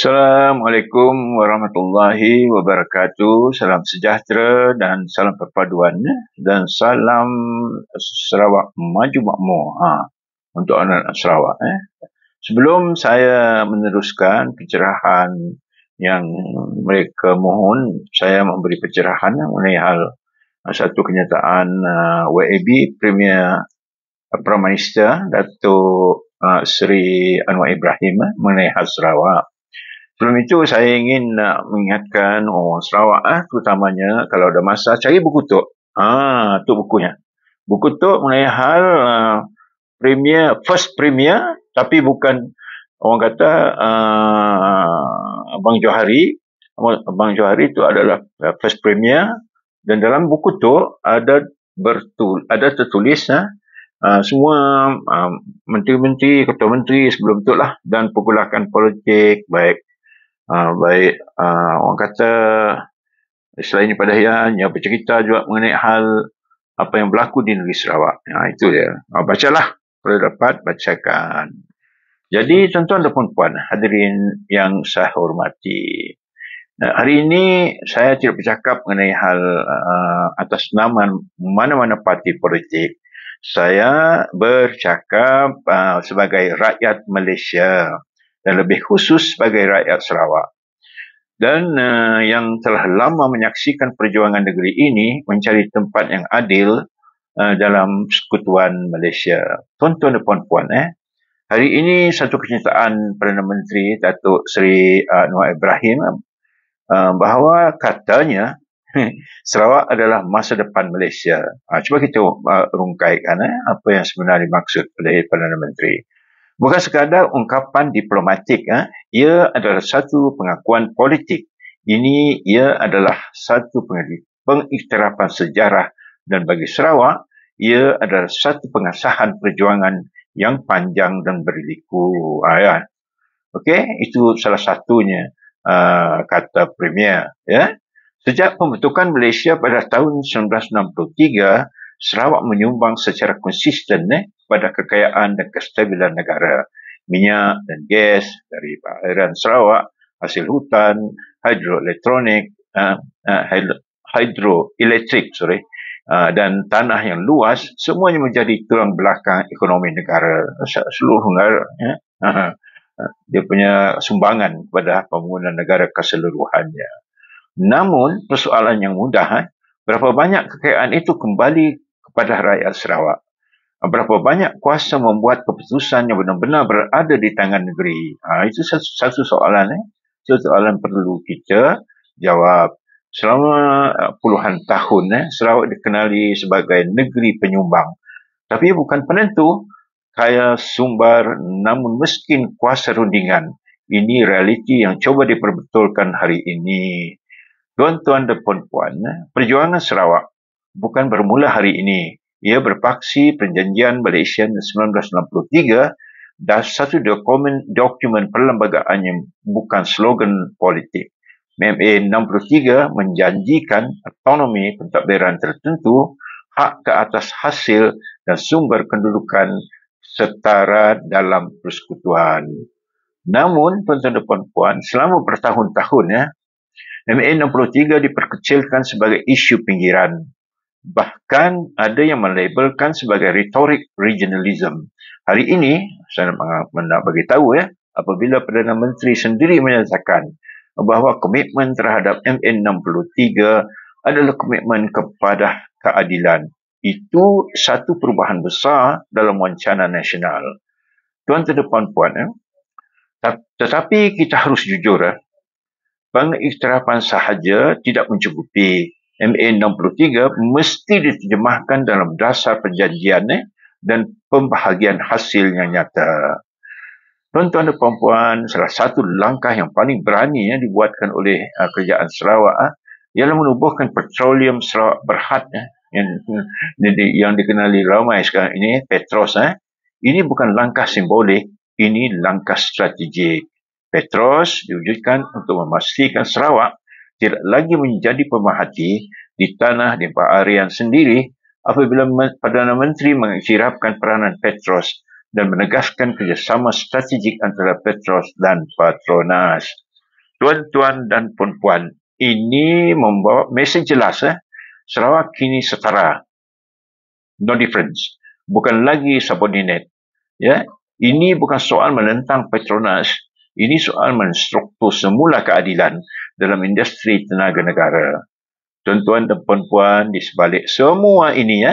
Assalamualaikum warahmatullahi wabarakatuh. Salam sejahtera dan salam perpaduan dan salam Sarawak maju makmur untuk anak-anak Sarawak. Sebelum saya meneruskan pencerahan yang mereka mohon, saya memberi pencerahan mengenai hal satu kenyataan YAB Premier Prime Minister Datuk Seri Anwar Ibrahim mengenai hal Sarawak. Sebelum itu saya ingin mengingatkan orang Sarawak terutamanya kalau ada masa cari buku Tok. Tu bukunya. Buku Tok mengenai hal first premier tapi bukan orang kata Abang Johari. Abang Johari itu adalah first premier dan dalam buku Tok ada tertulis semua menteri-menteri, ketua menteri sebelum tu lah dan pergolakan politik baik orang kata selain daripada yang bercerita juga mengenai hal apa yang berlaku di negeri Sarawak. Itu dia. Bacalah kalau dapat bacakan. Jadi tuan-tuan dan puan-puan hadirin yang saya hormati. Hari ini saya tidak bercakap mengenai hal atas nama mana-mana parti politik. Saya bercakap sebagai rakyat Malaysia dan lebih khusus sebagai rakyat Sarawak. Dan yang telah lama menyaksikan perjuangan negeri ini mencari tempat yang adil dalam persekutuan Malaysia. Tuan-tuan dan puan-puan, hari ini satu kenyataan Perdana Menteri Datuk Seri Anwar Ibrahim bahawa katanya Sarawak adalah masa depan Malaysia. Cuba kita rungkaikan apa yang sebenarnya dimaksud oleh Perdana Menteri. Bukan sekadar ungkapan diplomatik, ia adalah satu pengakuan politik. Ia adalah satu pengiktirafan sejarah dan bagi Sarawak, ia adalah satu pengasahan perjuangan yang panjang dan berliku. Okey, itu salah satunya kata Premier. Sejak pembentukan Malaysia pada tahun 1963, Sarawak menyumbang secara konsisten pada kekayaan dan kestabilan negara. Minyak dan gas dari perairan Sarawak, hasil hutan, hidroelektrik, dan tanah yang luas, semuanya menjadi tulang belakang ekonomi negara, seluruh negara. Dia punya sumbangan kepada pembangunan negara keseluruhannya. Namun, persoalan yang mudah, berapa banyak kekayaan itu kembali kepada rakyat Sarawak? Berapa banyak kuasa membuat keputusan yang benar-benar berada di tangan negeri? Itu satu soalan. Soalan perlu kita jawab. Selama puluhan tahun, Sarawak dikenali sebagai negeri penyumbang. Tapi bukan penentu, kaya sumber namun miskin kuasa rundingan. Ini realiti yang coba diperbetulkan hari ini. Tuan-tuan dan puan-puan, perjuangan Sarawak bukan bermula hari ini. Ia berpaksi perjanjian Malaysia 1963 dan satu dokumen perlembagaan yang bukan slogan politik. MA 63 menjanjikan autonomi pentadbiran tertentu, hak ke atas hasil dan sumber kedudukan setara dalam persekutuan. Namun, tuan-tuan dan puan-puan, selama bertahun-tahun MA 63 diperkecilkan sebagai isu pinggiran. Bahkan ada yang melabelkan sebagai retorik regionalism. Hari ini, saya nak bagi tahu apabila Perdana Menteri sendiri menyatakan bahawa komitmen terhadap MA 63 adalah komitmen kepada keadilan. Itu satu perubahan besar dalam wacana nasional. Tuan-tuan dan puan-puan, tetapi kita harus jujur, pengiktirafan sahaja tidak mencukupi. MA 63 mesti diterjemahkan dalam dasar perjanjian dan pembahagian hasil yang nyata. Tuan-tuan dan puan-puan, salah satu langkah yang paling berani dibuatkan oleh kerajaan Sarawak ialah menubuhkan petroleum Sarawak Berhad yang dikenali ramai sekarang ini, Petros. Ini bukan langkah simbolik, ini langkah strategik. Petros diwujudkan untuk memastikan Sarawak tidak lagi menjadi pemerhati di tanah di perairan sendiri apabila Perdana Menteri mengiktirafkan peranan Petros dan menegaskan kerjasama strategik antara Petros dan Petronas. Tuan-tuan dan puan-puan, ini membawa mesej jelas. Sarawak kini setara. No difference. Bukan lagi subordinate. Ya, ini bukan soal menentang Petronas. Ini soal menstruktur semula keadilan dalam industri tenaga negara. Tuan-tuan dan puan-puan, di sebalik semua ini,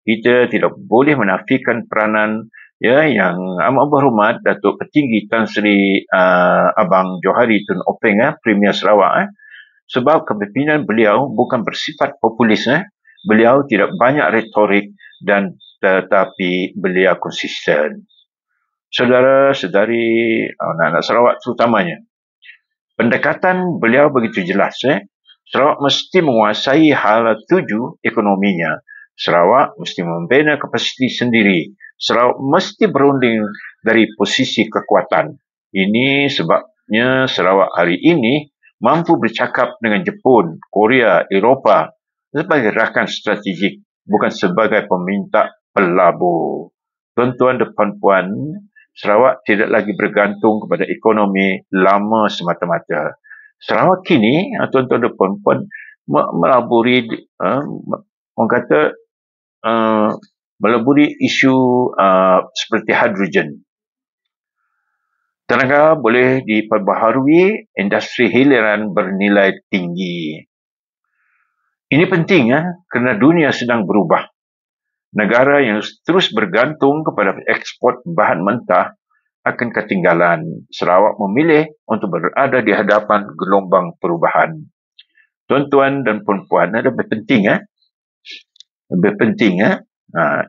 kita tidak boleh menafikan peranan yang amat berhormat Datuk Petinggi Tan Sri Abang Johari Tun Openg, Premier Sarawak, sebab kepimpinan beliau bukan bersifat populis. Beliau tidak banyak retorik dan tetapi beliau konsisten. Saudara-saudari, anak-anak Sarawak terutamanya, pendekatan beliau begitu jelas. Sarawak mesti menguasai hala tuju ekonominya. Sarawak mesti membina kapasiti sendiri. Sarawak mesti berunding dari posisi kekuatan. Ini sebabnya Sarawak hari ini mampu bercakap dengan Jepun, Korea, Eropah sebagai rakan strategik, bukan sebagai peminta pelabur. Tuan-tuan dan puan-puan, Sarawak tidak lagi bergantung kepada ekonomi lama semata-mata. Sarawak kini, tuan-tuan dan puan-puan, melaburi, orang kata, melaburi isu seperti hidrogen. Tenaga boleh diperbaharui, industri hiliran bernilai tinggi. Ini penting kerana dunia sedang berubah. Negara yang terus bergantung kepada ekspor bahan mentah akan ketinggalan. Sarawak memilih untuk berada di hadapan gelombang perubahan. Tuan-tuan dan puan-puan, lebih penting. Lebih penting.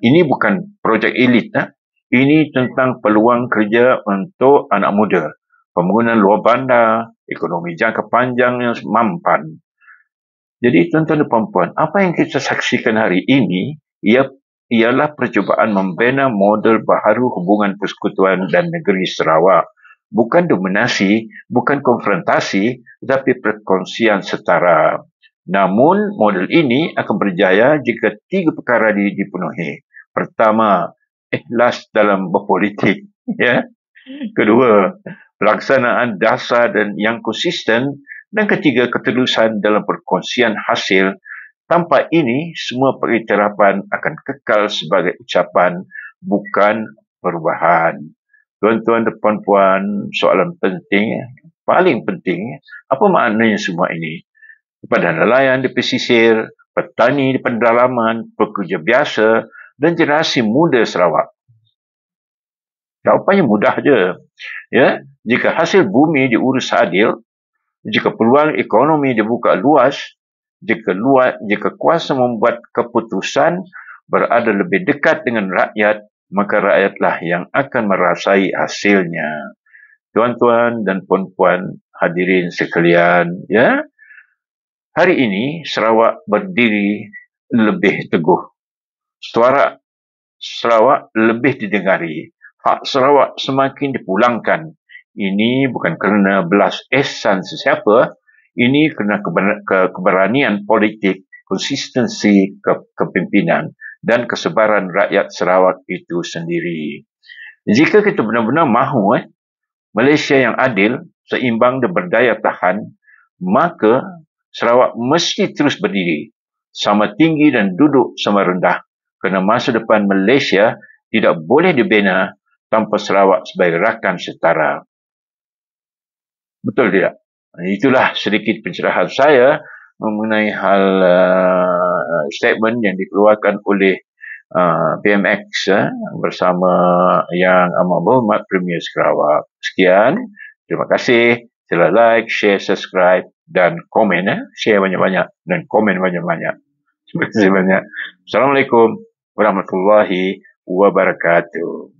Ini bukan projek elit. Ini tentang peluang kerja untuk anak muda. Pembangunan luar bandar, ekonomi jangka panjang yang mampan. Jadi tuan-tuan dan puan-puan, apa yang kita saksikan hari ini ialah percubaan membina model baharu hubungan persekutuan dan negeri Sarawak. Bukan dominasi, bukan konfrontasi, tetapi perkongsian setara. Namun, model ini akan berjaya jika 3 perkara dipenuhi. Pertama, ikhlas dalam berpolitik. Kedua, pelaksanaan dasar dan yang konsisten. Dan ketiga, ketulusan dalam perkongsian hasil. Tanpa ini, semua pengiktirafan akan kekal sebagai ucapan, bukan perubahan. Tuan-tuan dan puan-puan, soalan penting, paling penting, apa maknanya semua ini? Kepada nelayan di pesisir, petani di pedalaman, pekerja biasa, dan generasi muda Sarawak. Jawapannya mudah je. Jika hasil bumi diurus adil, jika peluang ekonomi dibuka luas, jika kuasa membuat keputusan berada lebih dekat dengan rakyat, maka rakyatlah yang akan merasai hasilnya. Tuan-tuan dan puan-puan hadirin sekalian, hari ini Sarawak berdiri lebih teguh. Suara Sarawak lebih didengari. Hak Sarawak semakin dipulangkan. Ini bukan kerana belas ehsan sesiapa, ini kerana keberanian politik, konsistensi kepimpinan dan kesebaran rakyat Sarawak itu sendiri. Jika kita benar-benar mahu Malaysia yang adil, seimbang dan berdaya tahan, maka Sarawak mesti terus berdiri, sama tinggi dan duduk sama rendah, kerana masa depan Malaysia tidak boleh dibina tanpa Sarawak sebagai rakan setara. Betul tidak? Itulah sedikit pencerahan saya mengenai hal statement yang dikeluarkan oleh PMX bersama Yang Amat Berhormat Premier Sarawak. Sekian, terima kasih. Sila like, share, subscribe dan komen. Share banyak-banyak dan komen banyak-banyak. Terima kasih banyak. Assalamualaikum warahmatullahi wabarakatuh.